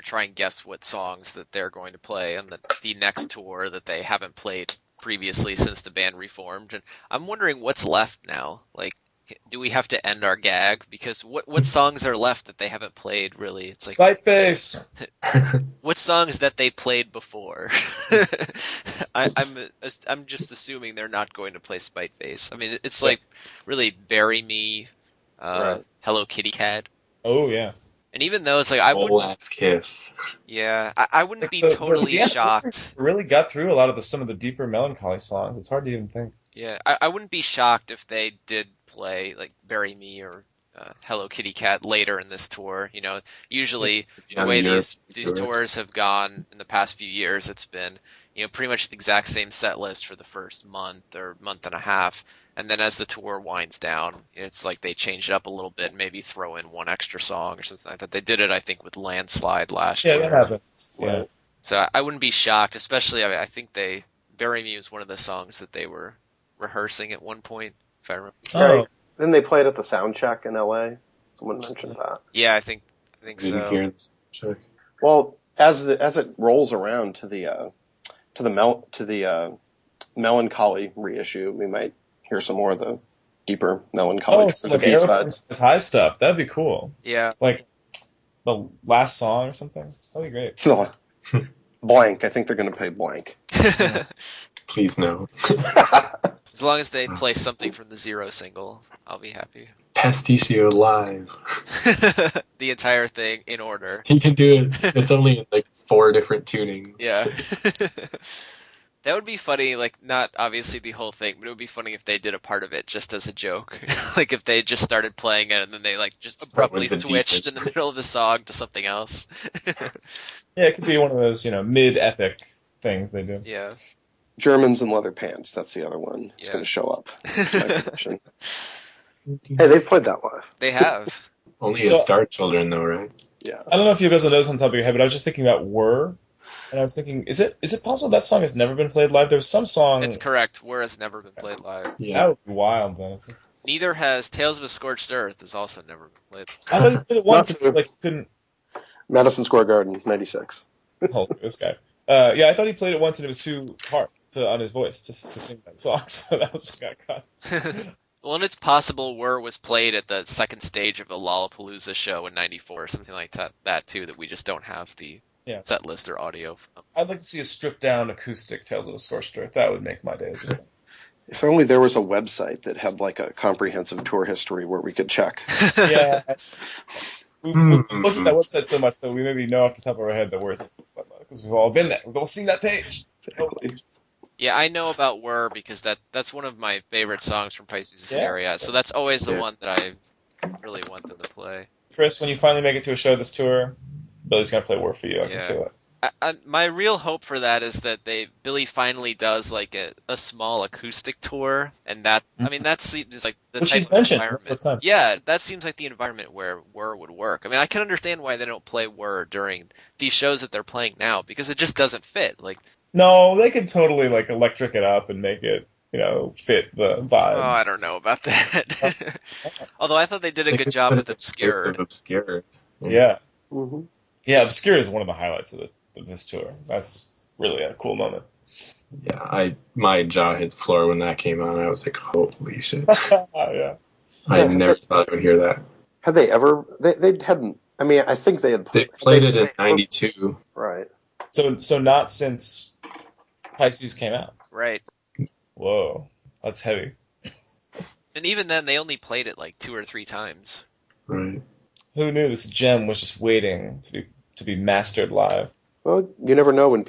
Speaker 2: try and guess what songs that they're going to play on the next tour that they haven't played previously since the band reformed. And I'm wondering what's left now. Like, do we have to end our gag? Because what songs are left that they haven't played, really? It's like,
Speaker 4: Spite Face!
Speaker 2: What songs that they played before? I'm just assuming they're not going to play Spite Face. I mean, it's like, really, Bury Me,
Speaker 3: right.
Speaker 2: Hello Kitty Cat.
Speaker 4: Oh, yeah.
Speaker 2: And even though it's like, I wouldn't...
Speaker 3: Last Kiss.
Speaker 2: Yeah, I wouldn't be totally shocked.
Speaker 4: Really got through a lot of some of the deeper melancholy songs. It's hard to even think.
Speaker 2: Yeah, I wouldn't be shocked if they did play, like, Bury Me or Hello Kitty Cat later in this tour. Usually the way these tours have gone in the past few years, it's been, pretty much the exact same set list for the first month or month and a half. And then as the tour winds down, it's like they change it up a little bit, maybe throw in one extra song or something like that. They did it, I think, with Landslide last year.
Speaker 4: Yeah, that happens. Yeah.
Speaker 2: So I wouldn't be shocked, especially, I think Bury Me was one of the songs that they were rehearsing at one point, if I remember.
Speaker 5: Oh. Then they played at the sound check in LA. Someone mentioned that.
Speaker 2: Yeah, I think so.
Speaker 3: Appearance check.
Speaker 5: Well, as it rolls around to the melancholy reissue, we might hear some more of the deeper melancholy
Speaker 4: B-sides. High stuff. That'd be cool.
Speaker 2: Yeah.
Speaker 4: Like, the last song or something. That'd be great.
Speaker 5: No. Blank. I think they're going to play Blank.
Speaker 3: Please no.
Speaker 2: As long as they play something from the Zero single, I'll be happy.
Speaker 3: Pasticcio live.
Speaker 2: The entire thing in order.
Speaker 3: He can do it. It's only in like 4 different tunings.
Speaker 2: Yeah. That would be funny, like, not obviously the whole thing, but it would be funny if they did a part of it just as a joke. Like, if they just started playing it and then they, like, just abruptly switched in the middle of the song to something else.
Speaker 4: Yeah, it could be one of those, mid-epic things they do.
Speaker 2: Yeah.
Speaker 5: Germans in leather pants. That's the other one. It's
Speaker 2: Yeah.
Speaker 5: going to show up. Hey, they've played that one.
Speaker 2: They have.
Speaker 3: Only as Starchildren, though, right?
Speaker 5: Yeah.
Speaker 4: I don't know if you guys will know this on top of your head, but I was just thinking about Whir. And I was thinking, is it possible that song has never been played live? There was some song...
Speaker 2: It's correct. War has never been played live.
Speaker 3: Yeah.
Speaker 4: That would be wild, then.
Speaker 2: Neither has Tales of a Scorched Earth. Has also never been played.
Speaker 4: I thought he played it once, and
Speaker 5: Not
Speaker 4: it was like he couldn't...
Speaker 5: Madison Square Garden, 96.
Speaker 4: Oh, this guy. Yeah, I thought he played it once, and it was too hard on his voice to sing that song, so that was got cut.
Speaker 2: Well, and it's possible Whir was played at the second stage of a Lollapalooza show in '94 or something like that too, that we just don't have the set list or audio from.
Speaker 4: I'd like to see a stripped-down acoustic Tales of a Scorched Earth. That would make my days.
Speaker 5: If only there was a website that had like a comprehensive tour history where we could check.
Speaker 4: Yeah. We've looked at that website so much that we maybe know off the top of our head that we're because we've all been there. We've all seen that page.
Speaker 5: Exactly.
Speaker 2: Yeah, I know about Whir because that's one of my favorite songs from Pisces Iscaria, so that's always the one that I really want them to play.
Speaker 4: Chris, when you finally make it to a show this tour, Billy's going to play Whir for you. I can feel it.
Speaker 2: My real hope for that is that Billy finally does like a small acoustic tour, and that seems like the type of environment. Yeah, that seems like the environment where Whir would work. I mean, I can understand why they don't play Whir during these shows that they're playing now because it just doesn't fit. Like,
Speaker 4: no, they could totally like electric it up and make it fit the vibe.
Speaker 2: Oh, I don't know about that. Although I thought they did a good job with Obscured.
Speaker 4: Yeah.
Speaker 5: Mm-hmm.
Speaker 4: Yeah, Obscure is one of the highlights of this tour. That's really a cool moment.
Speaker 3: Yeah, my jaw hit the floor when that came on. I was like, holy shit.
Speaker 4: Yeah.
Speaker 3: I never thought I would hear that.
Speaker 5: Had they ever? They hadn't. I mean, I think they had.
Speaker 3: They played it in '92.
Speaker 5: Right.
Speaker 4: So not since Pisces came out.
Speaker 2: Right.
Speaker 4: Whoa, that's heavy.
Speaker 2: And even then, they only played it like 2 or 3 times.
Speaker 3: Right.
Speaker 4: Who knew this gem was just waiting to be mastered live?
Speaker 5: Well, you never know when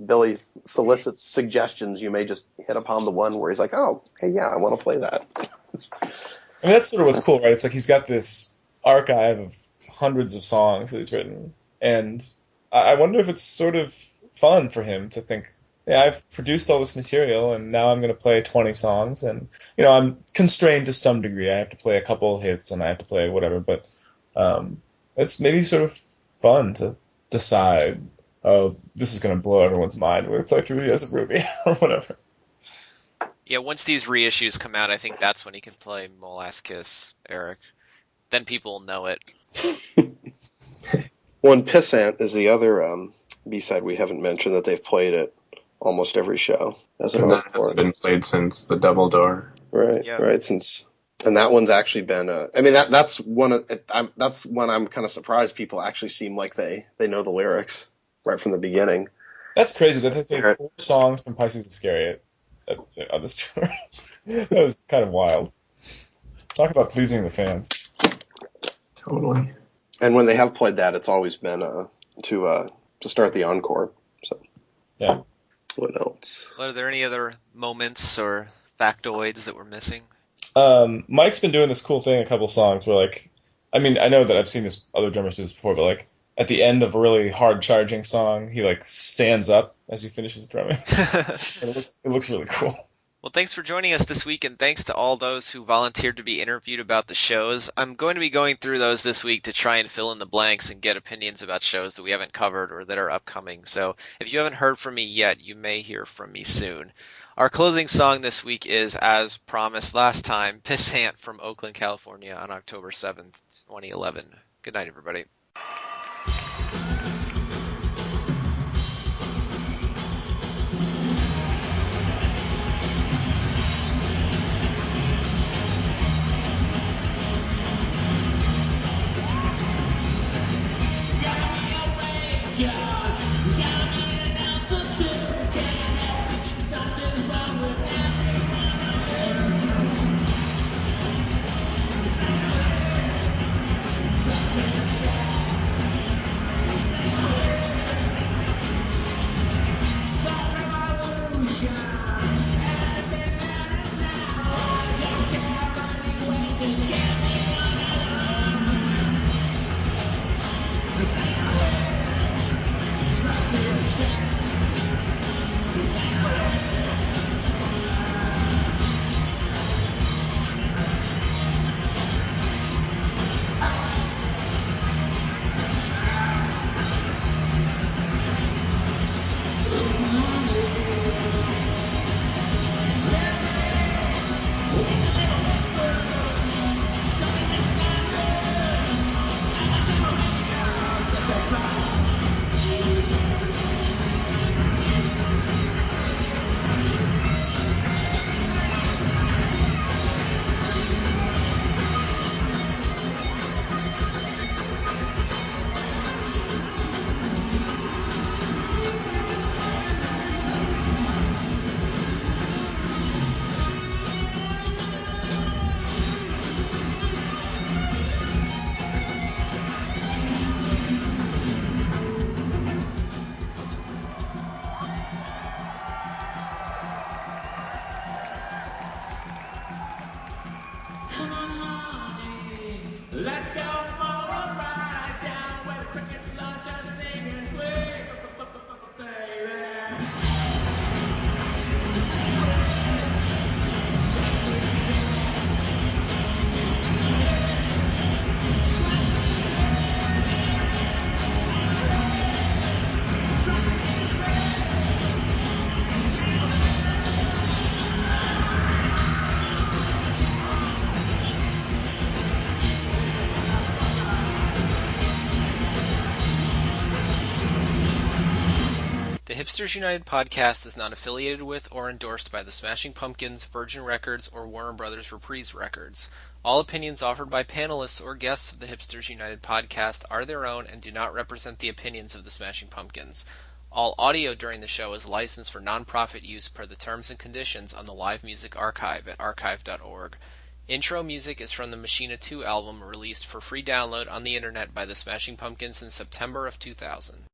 Speaker 5: Billy solicits suggestions. You may just hit upon the one where he's like, "Oh, okay, yeah, I want to play that."
Speaker 4: I mean, that's sort of what's cool, right? It's like he's got this archive of hundreds of songs that he's written, and I wonder if it's sort of fun for him to think, yeah, I've produced all this material, and now I'm going to play 20 songs, and I'm constrained to some degree. I have to play a couple of hits, and I have to play whatever, but it's maybe sort of fun to decide, oh, this is going to blow everyone's mind. We're going to play through the Years of Ruby, or whatever.
Speaker 2: Yeah, once these reissues come out, I think that's when he can play Molass Kiss, Eric. Then people will know it.
Speaker 5: One Pissant is the other B-side we haven't mentioned that they've played at almost every show.
Speaker 3: And that hasn't been played since the Double Door.
Speaker 5: Right,
Speaker 2: Yeah.
Speaker 5: right. And that one's actually been. That's one. That's one I'm kind of surprised people actually seem like they know the lyrics right from the beginning.
Speaker 4: That's crazy that they played 4 songs from Pisces Iscariot on this tour. That was kind of wild. Talk about pleasing the fans.
Speaker 3: Totally.
Speaker 5: And when they have played that, it's always been to start the encore. So
Speaker 4: yeah.
Speaker 5: What else?
Speaker 2: Well, are there any other moments or factoids that we're missing?
Speaker 4: Mike's been doing this cool thing, a couple songs where I know that I've seen this other drummers do this before, but at the end of a really hard charging song, he stands up as he finishes drumming. And it looks really cool.
Speaker 2: Well, thanks for joining us this week, and thanks to all those who volunteered to be interviewed about the shows. I'm going to be going through those this week to try and fill in the blanks and get opinions about shows that we haven't covered or that are upcoming. So if you haven't heard from me yet, you may hear from me soon. Our closing song this week is, as promised last time, Pissant from Oakland, California on October 7th, 2011. Good night, everybody.
Speaker 6: Let's go for a ride down where the crickets love to sing and play, baby.
Speaker 2: The Hipsters United podcast is not affiliated with or endorsed by the Smashing Pumpkins, Virgin Records, or Warner Brothers Reprise Records. All opinions offered by panelists or guests of the Hipsters United podcast are their own and do not represent the opinions of the Smashing Pumpkins. All audio during the show is licensed for non-profit use per the terms and conditions on the Live Music Archive at archive.org. Intro music is from the Machina 2 album released for free download on the internet by the Smashing Pumpkins in September of 2000.